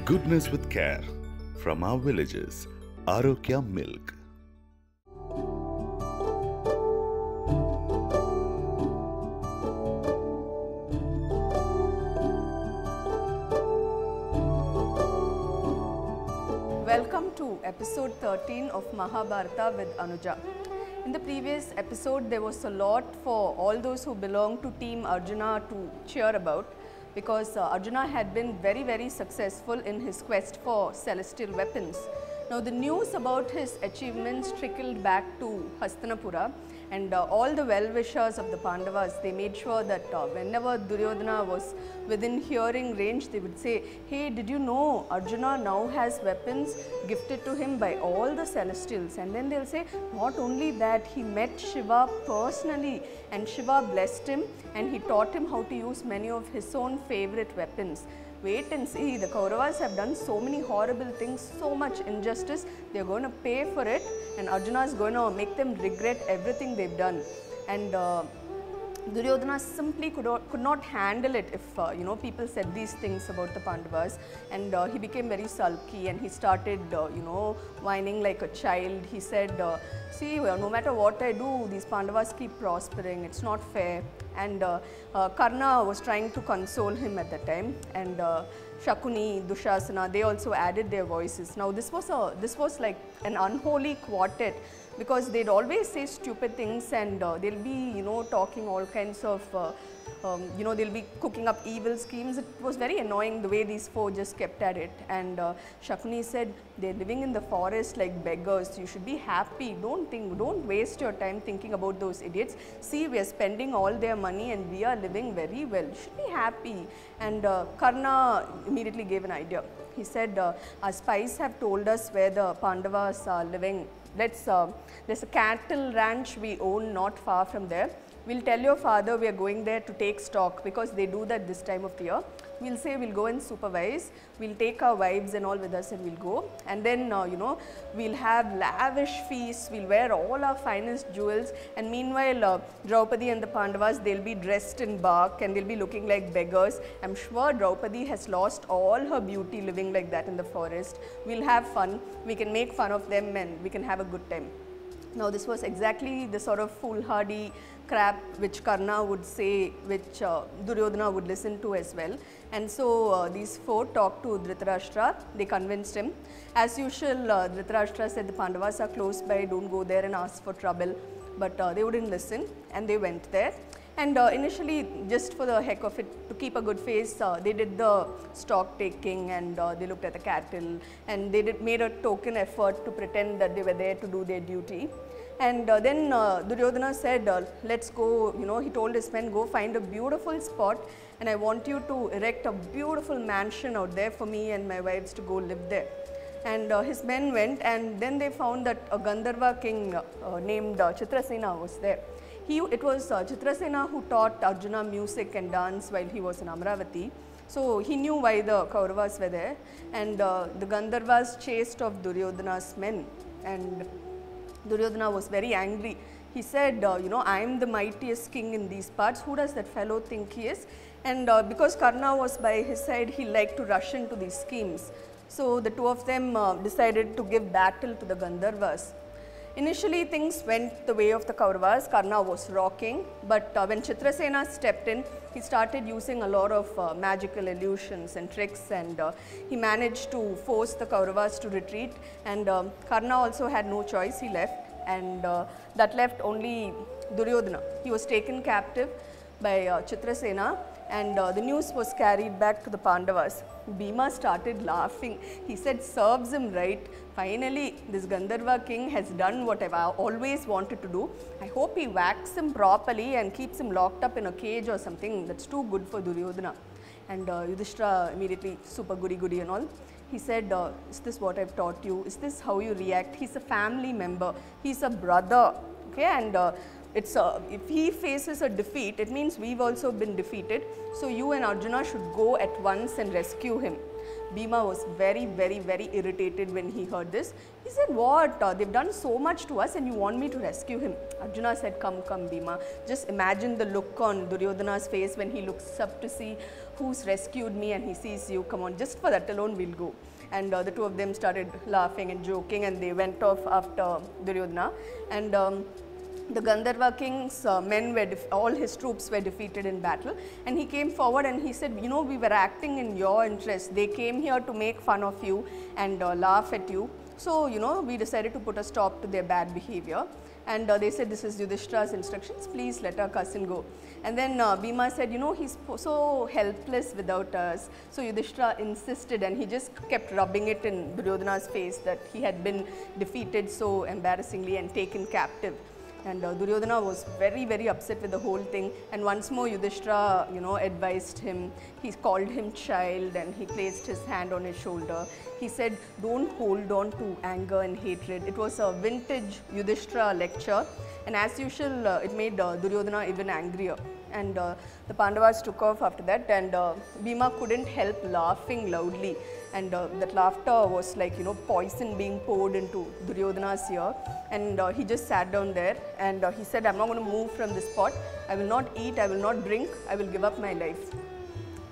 Goodness with care from our villages. Arokya Milk. Welcome to episode 13 of Mahabharata with Anuja. In the previous episode, there was a lot for all those who belong to Team Arjuna to cheer about, because Arjuna had been very successful in his quest for celestial weapons. Now the news about his achievements trickled back to Hastinapura, and all the well-wishers of the Pandavas, they made sure that whenever Duryodhana was within hearing range, they would say, hey, did you know Arjuna now has weapons gifted to him by all the celestials? And then they'll say, not only that, he met Shiva personally and Shiva blessed him and he taught him how to use many of his own favorite weapons. Wait and see, the Kauravas have done so many horrible things, so much injustice, they are going to pay for it, and Arjuna is going to make them regret everything they've done. And Duryodhana simply could not handle it if people said these things about the Pandavas, and he became very sulky and he started whining like a child. He said, see, no matter what I do, these Pandavas keep prospering, it's not fair. And Karna was trying to console him at that time, and Shakuni, Dushasana, they also added their voices. Now this was like an unholy quartet, because they'd always say stupid things, and they'll be talking all kinds of they'll be cooking up evil schemes. It was very annoying the way these four just kept at it. And Shakuni said, they're living in the forest like beggars, you should be happy, don't waste your time thinking about those idiots. See, we are spending all their money and we are living very well, you should be happy. And Karna immediately gave an idea. He said, our spies have told us where the Pandavas are living. There's a cattle ranch we own not far from there. We'll tell your father we are going there to take stock, because they do that this time of the year. We'll say we'll go and supervise, we'll take our wives and all with us and we'll go. And then, we'll have lavish feasts, we'll wear all our finest jewels. And meanwhile, Draupadi and the Pandavas, they'll be dressed in bark and they'll be looking like beggars. I'm sure Draupadi has lost all her beauty living like that in the forest. We'll have fun, we can make fun of them and we can have a good time. Now this was exactly the sort of foolhardy crap which Karna would say, which Duryodhana would listen to as well. And so these four talked to Dhritarashtra, they convinced him. As usual, Dhritarashtra said the Pandavas are close by, don't go there and ask for trouble. But they wouldn't listen and they went there. And initially, just for the heck of it, to keep a good face, they did the stock taking and they looked at the cattle, and they made a token effort to pretend that they were there to do their duty. And then Duryodhana said, let's go, he told his men, go find a beautiful spot and I want you to erect a beautiful mansion out there for me and my wives to go live there. And his men went, and then they found that a Gandharva king named Chitrasena was there. It was Chitrasena who taught Arjuna music and dance while he was in Amravati. So he knew why the Kauravas were there, and the Gandharvas chased off Duryodhana's men, and Duryodhana was very angry. He said, I am the mightiest king in these parts, who does that fellow think he is? And because Karna was by his side, he liked to rush into these schemes. So the two of them decided to give battle to the Gandharvas. Initially, things went the way of the Kauravas. Karna was rocking, but when Chitrasena stepped in, he started using a lot of magical illusions and tricks, and he managed to force the Kauravas to retreat. And Karna also had no choice, he left, and that left only Duryodhana. He was taken captive by Chitrasena, and the news was carried back to the Pandavas. Bhima started laughing. He said, serves him right. Finally, this Gandharva king has done what I've always wanted to do. I hope he whacks him properly and keeps him locked up in a cage or something. That's too good for Duryodhana. And Yudhishthira immediately, super goody and all. He said, is this what I've taught you? Is this how you react? He's a family member. He's a brother. Okay, and if he faces a defeat, it means we've also been defeated. So you and Arjuna should go at once and rescue him. Bhima was very, very, very irritated when he heard this. He said, what? They've done so much to us and you want me to rescue him. Arjuna said, come, come Bhima. Just imagine the look on Duryodhana's face when he looks up to see who's rescued me and he sees you. Come on, just for that alone we'll go. And the two of them started laughing and joking and they went off after Duryodhana. And the Gandharva king's men were, all his troops were defeated in battle, and he came forward and he said, you know, we were acting in your interest. They came here to make fun of you and laugh at you. So, you know, we decided to put a stop to their bad behavior. And they said, this is Yudhishthira's instructions, please let our cousin go. And then Bhima said, you know, he's so helpless without us. So Yudhishthira insisted and he just kept rubbing it in Duryodhana's face that he had been defeated so embarrassingly and taken captive. And Duryodhana was very, very upset with the whole thing. And once more Yudhishthira, you know, advised him. He called him child and he placed his hand on his shoulder. He said, don't hold on to anger and hatred. It was a vintage Yudhishthira lecture. And as usual, it made Duryodhana even angrier. And the Pandavas took off after that, and Bhima couldn't help laughing loudly. And that laughter was like, you know, poison being poured into Duryodhana's ear. And he just sat down there and he said, I'm not going to move from this spot. I will not eat, I will not drink, I will give up my life.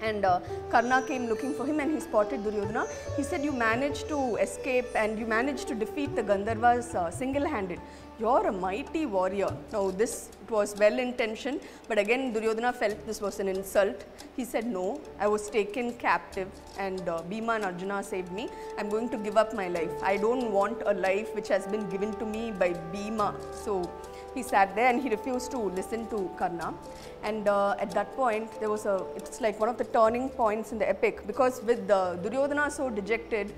And Karna came looking for him and he spotted Duryodhana. He said, you managed to escape and you managed to defeat the Gandharvas single-handed. You're a mighty warrior. Now this was well intentioned, but again Duryodhana felt this was an insult. He said, no, I was taken captive and Bhima and Arjuna saved me. I'm going to give up my life. I don't want a life which has been given to me by Bhima. So he sat there and he refused to listen to Karna. And at that point, there was it's like one of the turning points in the epic, because with Duryodhana so dejected,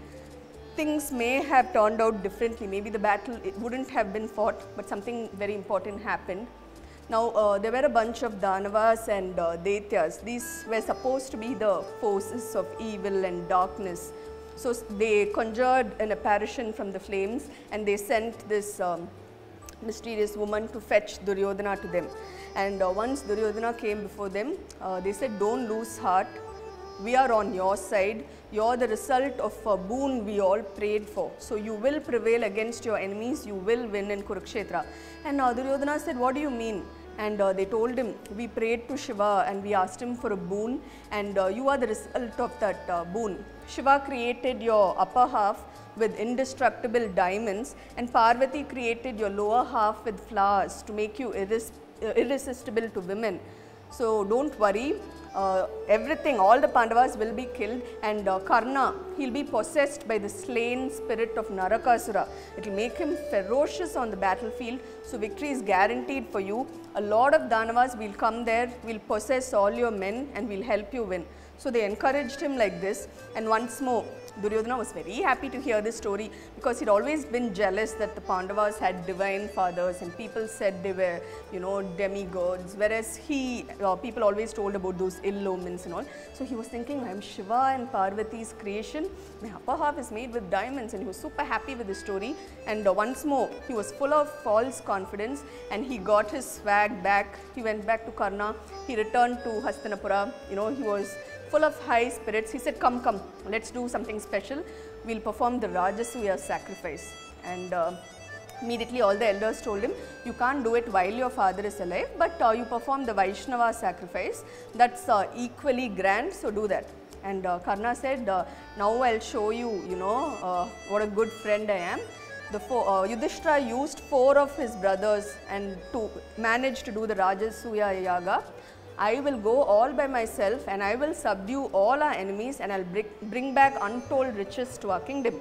things may have turned out differently. Maybe the battle, it wouldn't have been fought, but something very important happened. Now, there were a bunch of Danavas and Daityas. These were supposed to be the forces of evil and darkness. So they conjured an apparition from the flames and they sent this mysterious woman to fetch Duryodhana to them. And once Duryodhana came before them, they said, don't lose heart. We are on your side. You're the result of a boon we all prayed for. So you will prevail against your enemies. You will win in Kurukshetra. And Duryodhana said, what do you mean? And they told him, we prayed to Shiva and we asked him for a boon, and you are the result of that boon. Shiva created your upper half with indestructible diamonds, and Parvati created your lower half with flowers to make you irresistible to women. So don't worry, everything, all the Pandavas will be killed, and Karna, he'll be possessed by the slain spirit of Narakasura. It will make him ferocious on the battlefield, so victory is guaranteed for you. A lot of Danavas will come there, will possess all your men and will help you win. So they encouraged him like this, and once more Duryodhana was very happy to hear this story, because he'd always been jealous that the Pandavas had divine fathers and people said they were, you know, demigods, whereas people always told about those ill omens and all. So he was thinking, I'm Shiva and Parvati's creation, my upper half is made with diamonds, and he was super happy with the story. And once more he was full of false confidence and he got his swag back. He went back to Karna, he returned to Hastinapura, you know, he was full of high spirits. He said, come, come, let's do something special. We'll perform the Rajasuya sacrifice. And immediately all the elders told him, you can't do it while your father is alive, but you perform the Vaishnava sacrifice. That's equally grand, so do that. And Karna said, now I'll show you, you know, what a good friend I am. Yudhishthira used 4 of his brothers and to manage to do the Rajasuya yaga. I will go all by myself and I will subdue all our enemies and I'll bring back untold riches to our kingdom.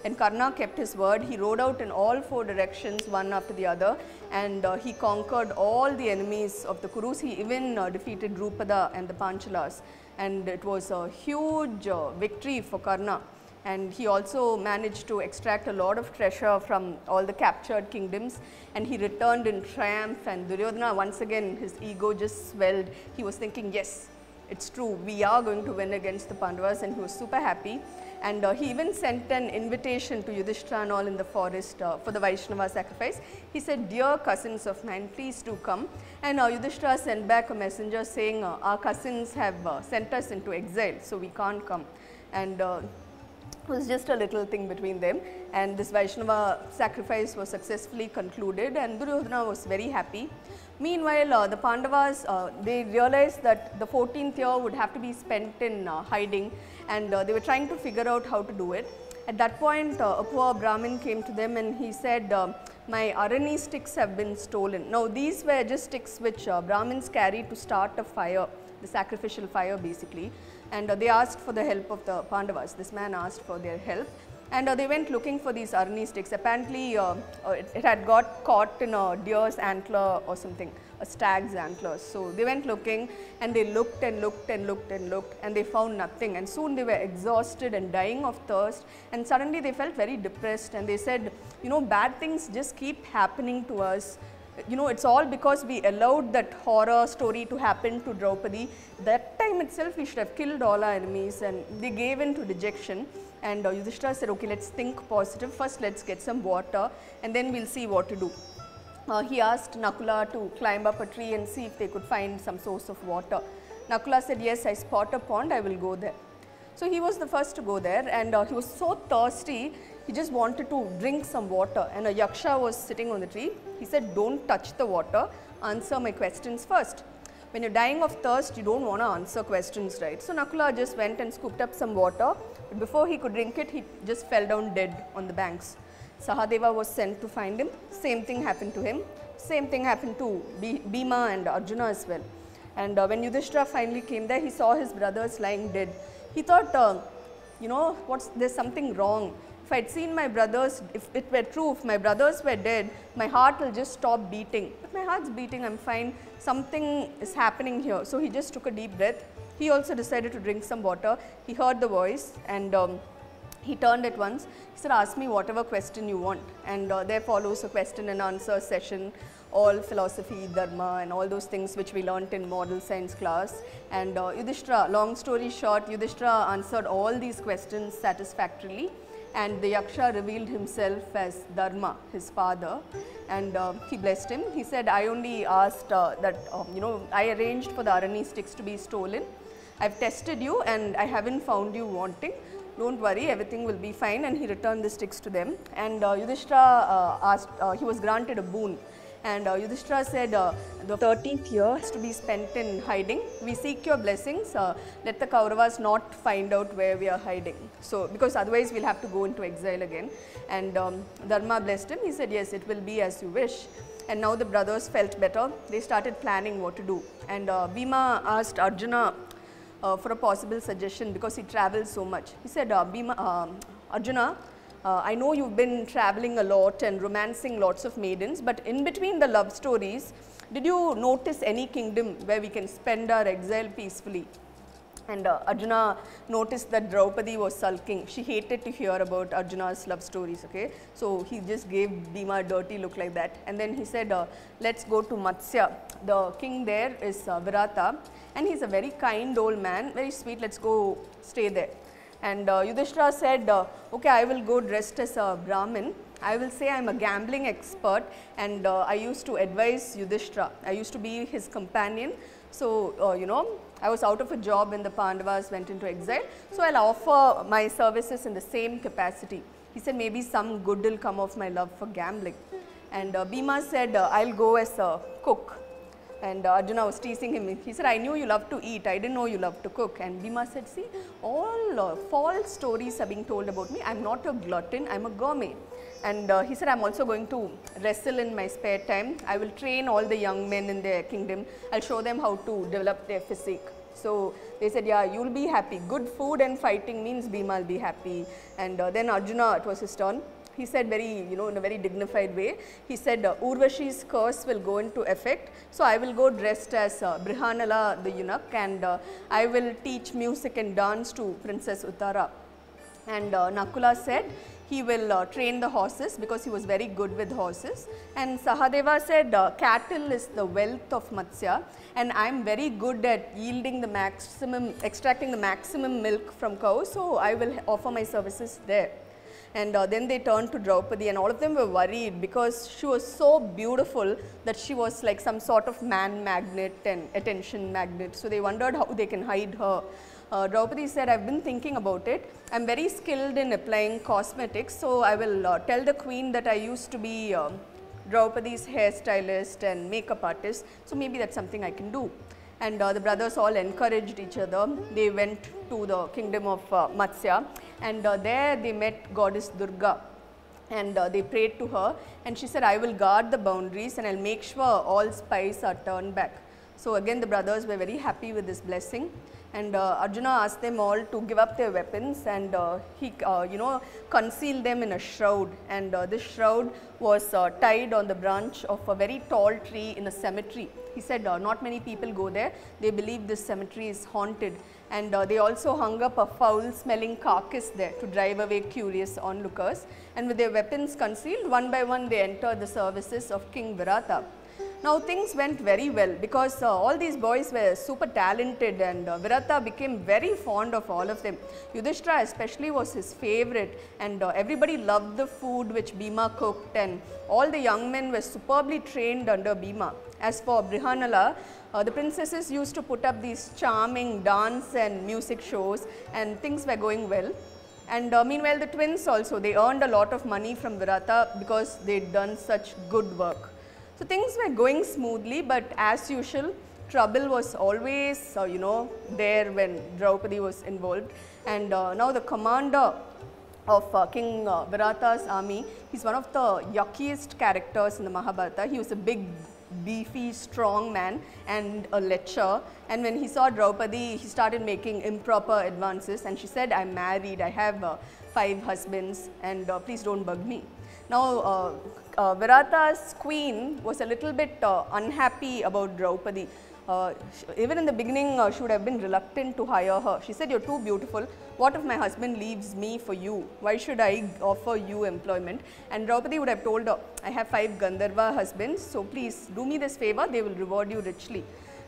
And Karna kept his word. He rode out in all 4 directions, one after the other, and he conquered all the enemies of the Kurus. He even defeated Drupada and the Panchalas, and it was a huge victory for Karna. And he also managed to extract a lot of treasure from all the captured kingdoms, and he returned in triumph. And Duryodhana, once again, his ego just swelled. He was thinking, yes, it's true, we are going to win against the Pandavas, and he was super happy. And he even sent an invitation to Yudhishthira and all in the forest for the Vaishnava sacrifice. He said, dear cousins of mine, please do come. And Yudhishthira sent back a messenger saying, our cousins have sent us into exile, so we can't come. And It was just a little thing between them, and this Vaishnava sacrifice was successfully concluded, and Duryodhana was very happy. Meanwhile, the Pandavas, they realized that the 14th year would have to be spent in hiding, and they were trying to figure out how to do it. At that point, a poor Brahmin came to them and he said, my Arani sticks have been stolen. Now, these were just sticks which Brahmins carried to start a fire, the sacrificial fire basically, and they asked for the help of the Pandavas. This man asked for their help, and they went looking for these Arani sticks. Apparently, it had got caught in a deer's antler or something, a stag's antlers. So they went looking, and they looked and looked and looked and looked, and they found nothing. And soon they were exhausted and dying of thirst, and suddenly they felt very depressed, and they said, you know, bad things just keep happening to us. You know, it's all because we allowed that horror story to happen to Draupadi. That time itself we should have killed all our enemies, and they gave in to dejection. And Yudhishthira said, okay, let's think positive. First, let's get some water, and then we'll see what to do. He asked Nakula to climb up a tree and see if they could find some source of water. Nakula said, yes, I spot a pond, I will go there. So he was the first to go there, and he was so thirsty, he just wanted to drink some water, and a yaksha was sitting on the tree. He said, don't touch the water, answer my questions first. When you're dying of thirst, you don't want to answer questions, right? So Nakula just went and scooped up some water, but before he could drink it, he just fell down dead on the banks. Sahadeva was sent to find him. Same thing happened to him. Same thing happened to Bhima and Arjuna as well. And when Yudhishthira finally came there, he saw his brothers lying dead. He thought, you know, there's something wrong. If I'd seen my brothers, if it were true, if my brothers were dead, my heart will just stop beating. But my heart's beating, I'm fine. Something is happening here. So he just took a deep breath. He also decided to drink some water. He heard the voice, and he turned at once. He said, ask me whatever question you want. And there follows a question and answer session, all philosophy, dharma, and all those things which we learnt in model science class. And Yudhishthira, long story short, Yudhishthira answered all these questions satisfactorily. And the yaksha revealed himself as Dharma, his father, and he blessed him. He said, I only asked that, you know, I arranged for the Arani sticks to be stolen. I've tested you and I haven't found you wanting. Don't worry, everything will be fine. And he returned the sticks to them. And Yudhishthira asked, he was granted a boon. And Yudhishthira said, the 13th year is to be spent in hiding. We seek your blessings. Let the Kauravas not find out where we are hiding. So, because otherwise we'll have to go into exile again. And Dharma blessed him. He said, yes, it will be as you wish. And now the brothers felt better. They started planning what to do. And Bhima asked Arjuna for a possible suggestion because he travels so much. He said, Arjuna, I know you've been traveling a lot and romancing lots of maidens, but in between the love stories, did you notice any kingdom where we can spend our exile peacefully? And Arjuna noticed that Draupadi was sulking. She hated to hear about Arjuna's love stories, okay. So he just gave Bhima a dirty look like that. And then he said, let's go to Matsya. The king there is Virata, and he's a very kind old man, very sweet, let's go stay there. And Yudhishthira said, okay, I will go dressed as a Brahmin. I will say I'm a gambling expert, and I used to advise Yudhishthira. I used to be his companion. So, you know, I was out of a job when the Pandavas went into exile. So, I'll offer my services in the same capacity. He said, maybe some good will come of my love for gambling. And Bhima said, I'll go as a cook. And Arjuna was teasing him. He said, I knew you love to eat. I didn't know you love to cook. And Bhima said, see, all false stories are being told about me. I'm not a glutton. I'm a gourmet. And he said, I'm also going to wrestle in my spare time. I will train all the young men in their kingdom. I'll show them how to develop their physique. So they said, yeah, you'll be happy. Good food and fighting means Bhima will be happy. And then Arjuna, it was his turn. He said very, you know, in a very dignified way, he said, Urvashi's curse will go into effect. So I will go dressed as Brihanala the eunuch, and I will teach music and dance to Princess Uttara. And Nakula said he will train the horses because he was very good with horses. And Sahadeva said, cattle is the wealth of Matsya, and I am very good at yielding the maximum, extracting the maximum milk from cows, so I will offer my services there. And then they turned to Draupadi, and all of them were worried because she was so beautiful that she was like some sort of man magnet and attention magnet. So they wondered how they can hide her. Draupadi said, I've been thinking about it. I'm very skilled in applying cosmetics, so I will tell the queen that I used to be Draupadi's hairstylist and makeup artist, so maybe that's something I can do. And the brothers all encouraged each other. They went to the kingdom of Matsya, and there they met goddess Durga, and they prayed to her, and she said, I will guard the boundaries and I'll make sure all spies are turned back. So again the brothers were very happy with this blessing, and Arjuna asked them all to give up their weapons, and he concealed them in a shroud, and this shroud was tied on the branch of a very tall tree in a cemetery. He said not many people go there, they believe this cemetery is haunted, and they also hung up a foul smelling carcass there to drive away curious onlookers, and with their weapons concealed, one by one they entered the services of King Virata. Now things went very well because all these boys were super talented, and Virata became very fond of all of them. Yudhishthira especially was his favorite, and everybody loved the food which Bhima cooked, and all the young men were superbly trained under Bhima. As for Brihanala, the princesses used to put up these charming dance and music shows, and things were going well. And meanwhile the twins also, they earned a lot of money from Virata because they'd done such good work. So things were going smoothly, but as usual, trouble was always, there when Draupadi was involved. And now the commander of King Virata's army, he's one of the yuckiest characters in the Mahabharata. He was a big, beefy, strong man and a lecher. And when he saw Draupadi, he started making improper advances, and she said, I'm married, I have 5 husbands, and please don't bug me. Now, Virata's queen was a little bit unhappy about Draupadi. Even in the beginning, she would have been reluctant to hire her. She said, you're too beautiful. What if my husband leaves me for you? Why should I offer you employment? And Draupadi would have told her, I have 5 Gandharva husbands, so please do me this favor, they will reward you richly.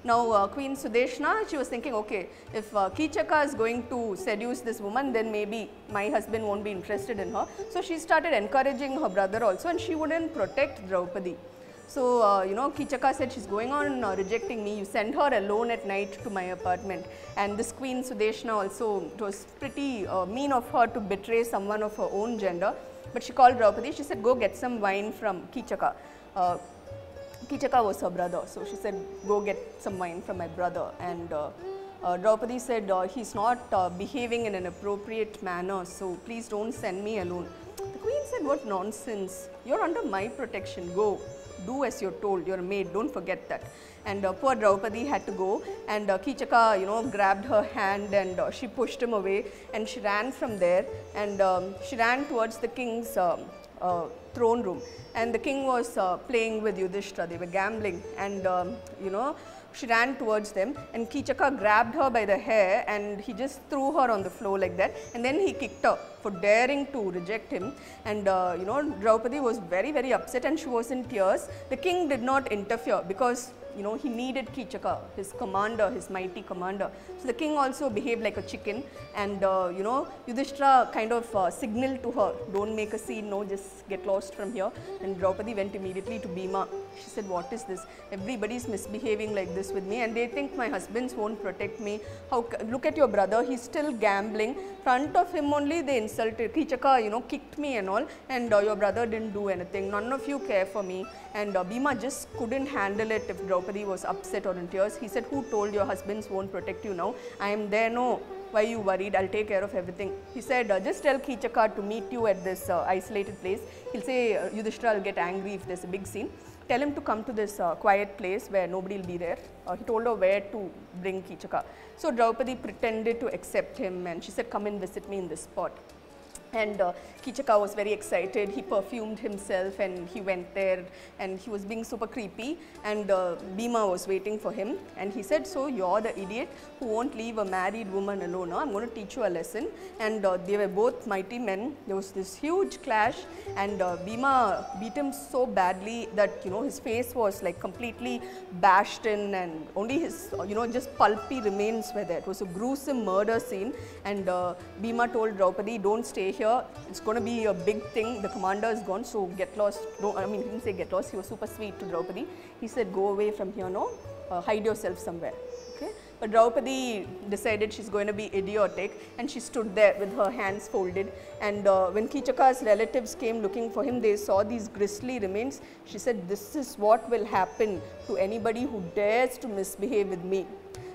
Now, Queen Sudeshna, she was thinking, okay, if Kichaka is going to seduce this woman, then maybe my husband won't be interested in her. So she started encouraging her brother also, and she wouldn't protect Draupadi. So, Kichaka said, she's going on rejecting me, you send her alone at night to my apartment. And this Queen Sudeshna also, it was pretty mean of her to betray someone of her own gender. But she called Draupadi, she said, go get some wine from Kichaka. Kichaka was her brother, so she said, go get some wine from my brother. And Draupadi said, he's not behaving in an appropriate manner, so please don't send me alone. The queen said, what nonsense, you're under my protection, go, do as you're told, you're a maid, don't forget that. And poor Draupadi had to go, and Kichaka, grabbed her hand, and she pushed him away, and she ran from there, and she ran towards the king's throne room. And the king was playing with Yudhishthira, they were gambling, and she ran towards them, and Kichaka grabbed her by the hair, and he just threw her on the floor like that, and then he kicked her for daring to reject him. And Draupadi was very, very upset, and she was in tears. The king did not interfere because he needed Kichaka, his commander, his mighty commander. So the king also behaved like a chicken, and Yudhishthira kind of signaled to her, don't make a scene, no, just get lost from here. And Draupadi went immediately to Bhima. She said, what is this? Everybody's misbehaving like this with me, and they think my husbands won't protect me. Look at your brother, he's still gambling. Front of him only they insulted. Kichaka, kicked me and all, and your brother didn't do anything. None of you care for me. And Bhima just couldn't handle it if Draupadi was upset or in tears. He said, who told your husbands won't protect you now? I am there, no. Why are you worried? I'll take care of everything. He said, just tell Kichaka to meet you at this isolated place. He'll say, Yudhishthira will get angry if there's a big scene. Tell him to come to this quiet place where nobody will be there. He told her where to bring Kichaka. So Draupadi pretended to accept him, and she said, come and visit me in this spot. And Kichaka was very excited. He perfumed himself and he went there, and he was being super creepy, and Bhima was waiting for him, and he said, so you're the idiot who won't leave a married woman alone, huh? I'm going to teach you a lesson. And they were both mighty men. There was this huge clash, and Bhima beat him so badly that his face was like completely bashed in, and only his just pulpy remains were there. It was a gruesome murder scene, and Bhima told Draupadi, don't stay here. It's going to be a big thing. The commander is gone, so get lost. He didn't say get lost. He was super sweet to Draupadi. He said, go away from here, no, hide yourself somewhere. Okay. But Draupadi decided she's going to be idiotic, and she stood there with her hands folded. And when Kichaka's relatives came looking for him, they saw these grisly remains. She said, "This is what will happen to anybody who dares to misbehave with me."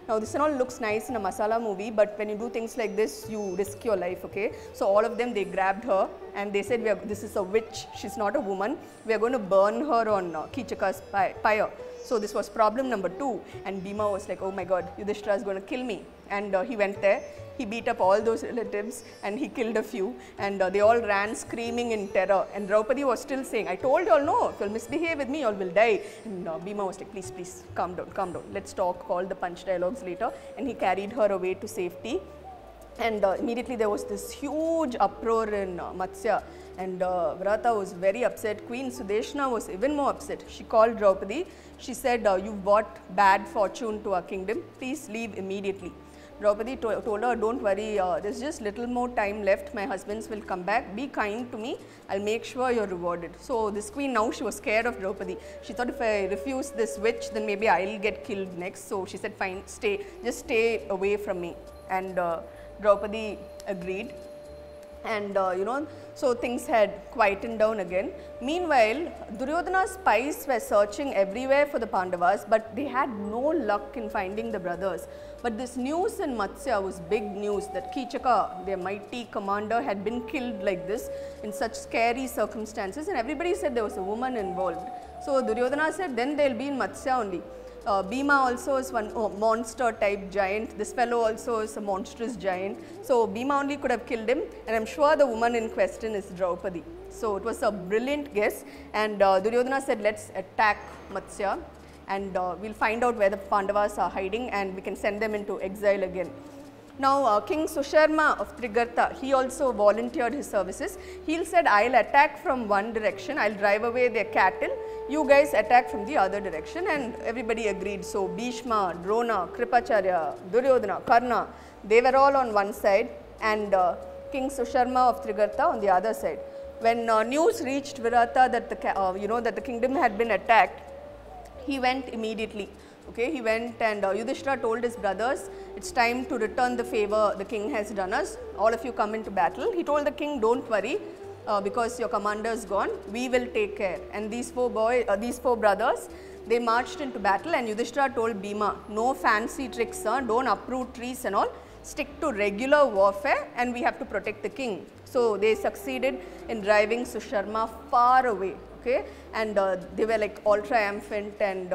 Now this all looks nice in a masala movie, but when you do things like this, you risk your life, okay? So all of them, they grabbed her and they said, "This is a witch, she's not a woman. We are going to burn her on Kichaka's pyre." So this was problem number 2, and Bhima was like, "Oh my god, Yudhishthira is going to kill me." And he went there, he beat up all those relatives and he killed a few, and they all ran screaming in terror. And Draupadi was still saying, "I told you all, no, if you'll misbehave with me, you all will die." And Bhima was like, "Please, please, calm down, let's talk all the punch dialogues later." And he carried her away to safety. And immediately there was this huge uproar in Matsya, and Virata was very upset. Queen Sudeshna was even more upset. She called Draupadi. She said, "You've brought bad fortune to our kingdom. Please leave immediately." Draupadi told her, "Don't worry, there's just little more time left. My husbands will come back. Be kind to me. I'll make sure you're rewarded." So this queen, now she was scared of Draupadi. She thought, if I refuse this witch, then maybe I'll get killed next. So she said, "Fine, just stay away from me." And Draupadi agreed. And so things had quietened down again. Meanwhile, Duryodhana's spies were searching everywhere for the Pandavas, but they had no luck in finding the brothers. But this news in Matsya was big news that Kichaka, their mighty commander, had been killed like this in such scary circumstances, and everybody said there was a woman involved. So Duryodhana said, then they'll be in Matsya only. Bhima also is one monster type giant. This fellow also is a monstrous giant. So Bhima only could have killed him, and I'm sure the woman in question is Draupadi. So it was a brilliant guess, and Duryodhana said, "Let's attack Matsya, and we'll find out where the Pandavas are hiding, and we can send them into exile again." Now King Susharma of Trigarta, he also volunteered his services. He said, "I'll attack from one direction, I'll drive away their cattle, you guys attack from the other direction," and everybody agreed. So Bhishma, Drona, Kripacharya, Duryodhana, Karna, they were all on one side, and King Susharma of Trigarta on the other side. When news reached Virata that that the kingdom had been attacked, he went immediately. Okay, he went, and Yudhishthira told his brothers, "It's time to return the favor the king has done us. All of you come into battle." He told the king, "Don't worry, because your commander is gone, we will take care." And these four brothers, they marched into battle, and Yudhishthira told Bhima, "No fancy tricks, don't uproot trees and all. Stick to regular warfare, and we have to protect the king." So they succeeded in driving Susharma far away. Okay, and they were like all triumphant and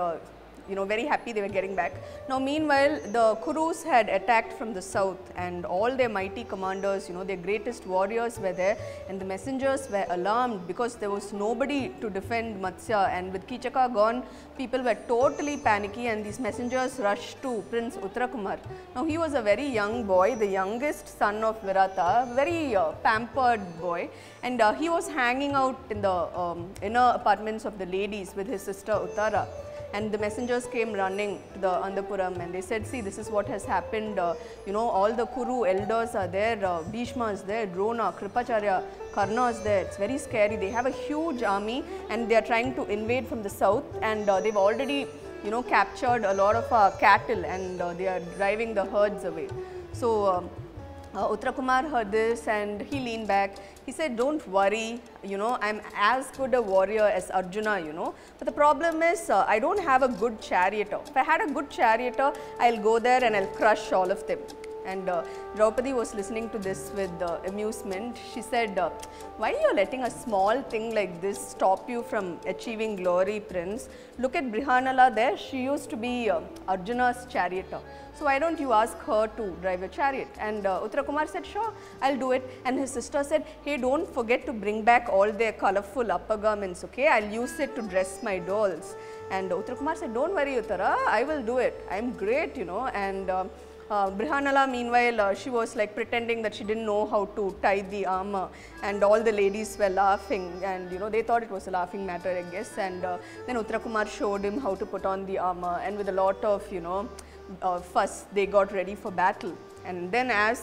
very happy they were getting back. Now meanwhile, the Kurus had attacked from the south, and all their mighty commanders, their greatest warriors were there, and the messengers were alarmed because there was nobody to defend Matsya, and with Kichaka gone, people were totally panicky, and these messengers rushed to Prince Uttarakumar. Now he was a very young boy, the youngest son of Virata, very pampered boy, and he was hanging out in the inner apartments of the ladies with his sister Uttara. And the messengers came running to the Andapuram, and they said, "See, this is what has happened. All the Kuru elders are there. Bhishma is there, Drona, Kripacharya, Karna is there. It's very scary. They have a huge army, and they are trying to invade from the south, and they've already, captured a lot of our cattle, and they are driving the herds away." So Uttarakumar heard this, and he leaned back. He said, "Don't worry, I'm as good a warrior as Arjuna, but the problem is I don't have a good charioteer. If I had a good charioteer, I'll go there and I'll crush all of them." And Draupadi was listening to this with amusement. She said, "Why are you letting a small thing like this stop you from achieving glory, Prince? Look at Brihanala there. She used to be Arjuna's charioteer. So why don't you ask her to drive a chariot?" And Uttarakumar said, "Sure, I'll do it." And his sister said, "Hey, don't forget to bring back all their colorful upper garments, okay? I'll use it to dress my dolls." And Uttarakumar said, "Don't worry, Uttara, I will do it. I'm great, And Brihanala, meanwhile, she was like pretending that she didn't know how to tie the armor, and all the ladies were laughing, and they thought it was a laughing matter, I guess. And then Uttarakumar showed him how to put on the armor, and with a lot of fuss, they got ready for battle. And then as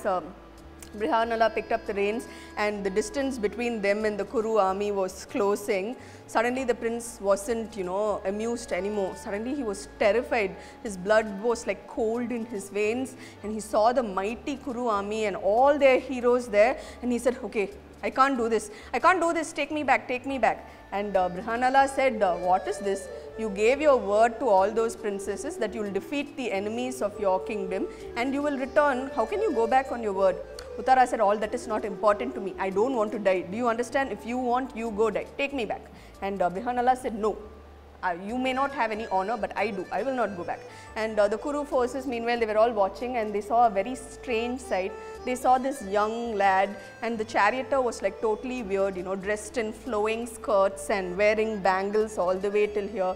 Brihanala picked up the reins, and the distance between them and the Kuru army was closing. Suddenly the prince wasn't, amused anymore. Suddenly he was terrified. His blood was like cold in his veins, and he saw the mighty Kuru army and all their heroes there, and he said, okay, I can't do this. I can't do this. Take me back. Take me back. And Brihanala said, what is this? You gave your word to all those princesses that you will defeat the enemies of your kingdom and you will return. How can you go back on your word? Uttara said, all that is not important to me. I don't want to die. Do you understand? If you want, you go die. Take me back. And Brihanala said, no. You may not have any honor, but I do. I will not go back. And the Kuru forces, meanwhile, they were all watching and they saw a very strange sight. They saw this young lad, and the charioteer was like totally weird, dressed in flowing skirts and wearing bangles all the way till here.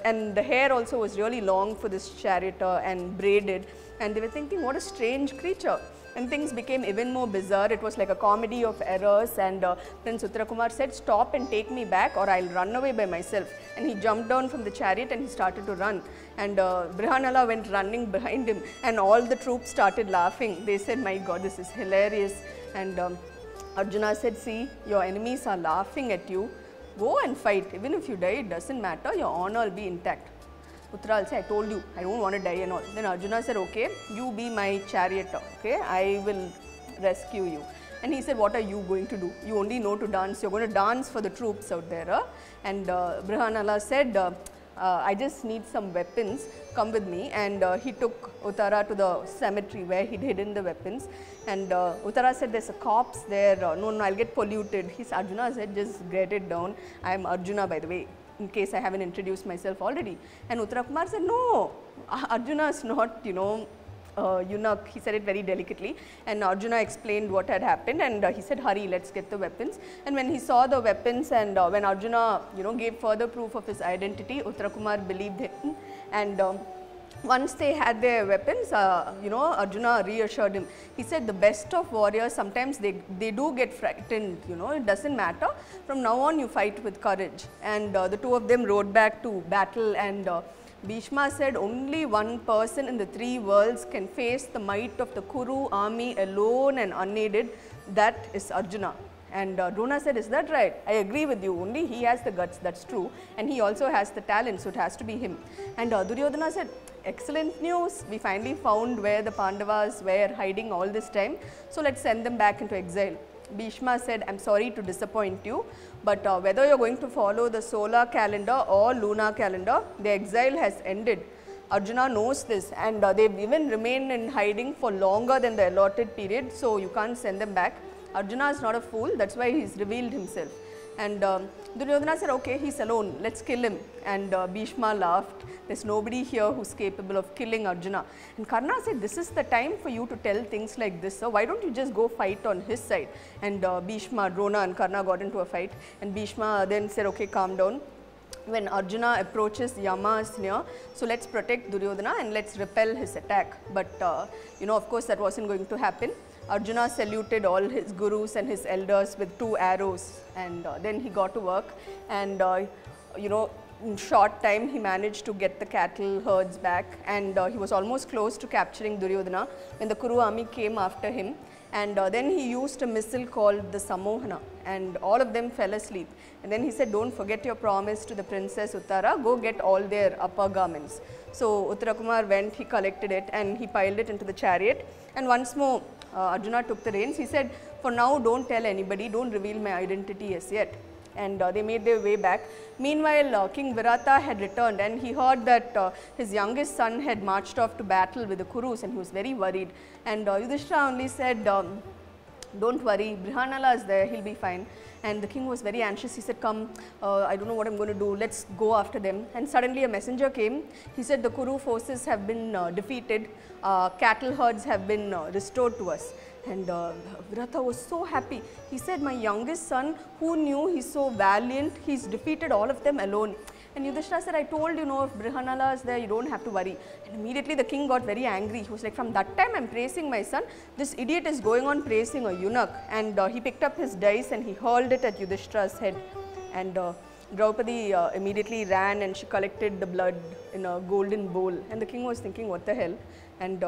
And the hair also was really long for this charioteer and braided. And they were thinking, what a strange creature. And things became even more bizarre. It was like a comedy of errors, and Prince Uttarakumar said, stop and take me back or I'll run away by myself. And he jumped down from the chariot and he started to run. And Brihanala went running behind him, and all the troops started laughing. They said, my God, this is hilarious. And Arjuna said, see, your enemies are laughing at you. Go and fight. Even if you die, it doesn't matter. Your honor will be intact. Uttara will say, I told you, I don't want to die and all. Then Arjuna said, okay, you be my charioteer, okay, I will rescue you. And he said, what are you going to do? You only know to dance, you're going to dance for the troops out there. And Brihanala said, I just need some weapons, come with me. And he took Uttara to the cemetery where he'd hidden the weapons. And Uttara said, there's a corpse there, no, I'll get polluted. Arjuna said, just get it down. I am Arjuna, by the way, in case I haven't introduced myself already. And Uttarakumar said, no, Arjuna is not, eunuch. He said it very delicately. And Arjuna explained what had happened, and he said, hurry, let's get the weapons. And when he saw the weapons, and when Arjuna, gave further proof of his identity, Uttarakumar believed him. And once they had their weapons, Arjuna reassured him. He said, the best of warriors, sometimes they do get frightened, it doesn't matter. From now on, you fight with courage. And the two of them rode back to battle, and Bhishma said, only one person in the three worlds can face the might of the Kuru army alone and unaided, that is Arjuna. And Drona said, is that right? I agree with you, only he has the guts, that's true. And he also has the talent, so it has to be him. And Duryodhana said, excellent news, we finally found where the Pandavas were hiding all this time, so let's send them back into exile. Bhishma said, I'm sorry to disappoint you, but whether you're going to follow the solar calendar or lunar calendar, the exile has ended. Arjuna knows this, and they've even remained in hiding for longer than the allotted period, so you can't send them back. Arjuna is not a fool, that's why he's revealed himself. And Duryodhana said, okay, he's alone, let's kill him. And Bhishma laughed, there's nobody here who's capable of killing Arjuna. And Karna said, this is the time for you to tell things like this, so why don't you just go fight on his side? And Bhishma, Drona and Karna got into a fight, and Bhishma then said, okay, calm down. When Arjuna approaches, Yama is near, so let's protect Duryodhana and let's repel his attack. But of course that wasn't going to happen. Arjuna saluted all his gurus and his elders with 2 arrows, and then he got to work, and in short time he managed to get the cattle herds back, and he was almost close to capturing Duryodhana when the Kuru army came after him. And then he used a missile called the Samohana, and all of them fell asleep. And then he said, don't forget your promise to the princess Uttara, go get all their upper garments. So Uttarakumar went, he collected it and he piled it into the chariot, and once more Arjuna took the reins. He said, for now don't tell anybody, don't reveal my identity as yet. And they made their way back. Meanwhile, King Virata had returned, and he heard that his youngest son had marched off to battle with the Kurus, and he was very worried. And Yudhishthira only said, don't worry, Brihanala is there, he'll be fine. And the king was very anxious. He said, come, I don't know what I'm going to do, let's go after them. And suddenly a messenger came. He said, the Kuru forces have been defeated, cattle herds have been restored to us. And Virata was so happy. He said, my youngest son, who knew he's so valiant, he's defeated all of them alone. And Yudhishthira said, I told you, if Brihanala is there, you don't have to worry. And immediately the king got very angry. He was like, from that time I'm praising my son, this idiot is going on praising a eunuch. And he picked up his dice and he hurled it at Yudhishthira's head. And Draupadi immediately ran and she collected the blood in a golden bowl. And the king was thinking, what the hell? And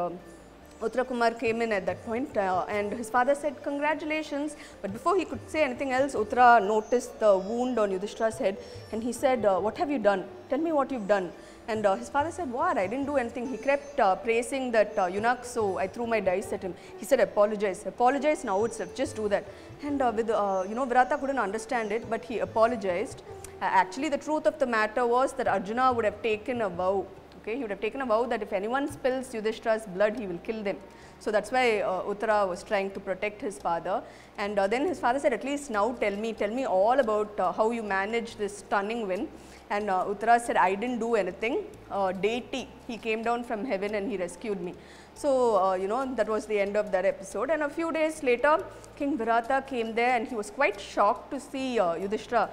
Uttara Kumar came in at that point and his father said, "Congratulations." But before he could say anything else, Uttara noticed the wound on Yudhishthira's head and he said, "What have you done? Tell me what you've done." And his father said, "What? I didn't do anything." He kept praising that eunuch, so I threw my dice at him. He said, "Apologize, apologize now itself, just do that." And Virata couldn't understand it, but he apologized. Actually, the truth of the matter was that Arjuna would have taken a vow. Okay, he would have taken a vow that if anyone spills Yudhishthira's blood, he will kill them. So that's why Uttara was trying to protect his father. And then his father said, "At least now tell me all about how you managed this stunning win." And Uttara said, "I didn't do anything. Deity, he came down from heaven and he rescued me." So, that was the end of that episode. And a few days later, King Virata came there and he was quite shocked to see Yudhishthira,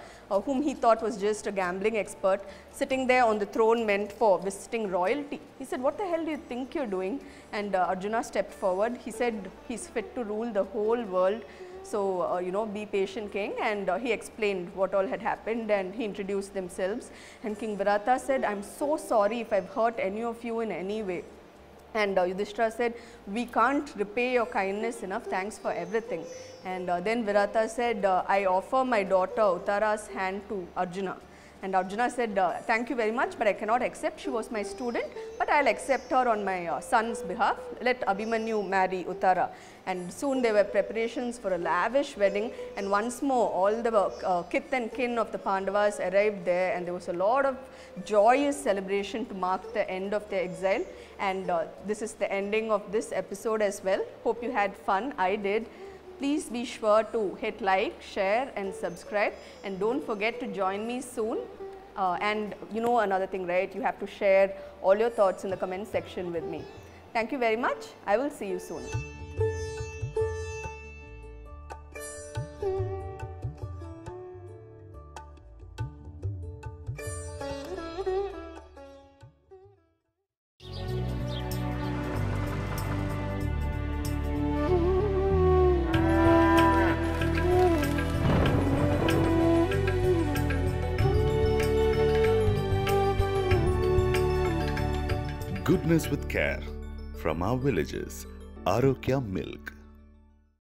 whom he thought was just a gambling expert, sitting there on the throne meant for visiting royalty. He said, "What the hell do you think you're doing?" And Arjuna stepped forward. He said, "He's fit to rule the whole world. So, be patient, king." And he explained what all had happened and he introduced themselves. And King Virata said, "I'm so sorry if I've hurt any of you in any way." And Yudhishthira said, "We can't repay your kindness enough. Thanks for everything." And then Virata said, "I offer my daughter Uttara's hand to Arjuna." And Arjuna said, "Thank you very much, but I cannot accept. She was my student, but I'll accept her on my son's behalf. Let Abhimanyu marry Uttara." And soon there were preparations for a lavish wedding, and once more all the kith and kin of the Pandavas arrived there, and there was a lot of joyous celebration to mark the end of their exile. And this is the ending of this episode as well. Hope you had fun. I did. Please be sure to hit like, share and subscribe, and don't forget to join me soon. And another thing, right? You have to share all your thoughts in the comment section with me. Thank you very much. I will see you soon. Goodness with care from our villages. Arokya Milk.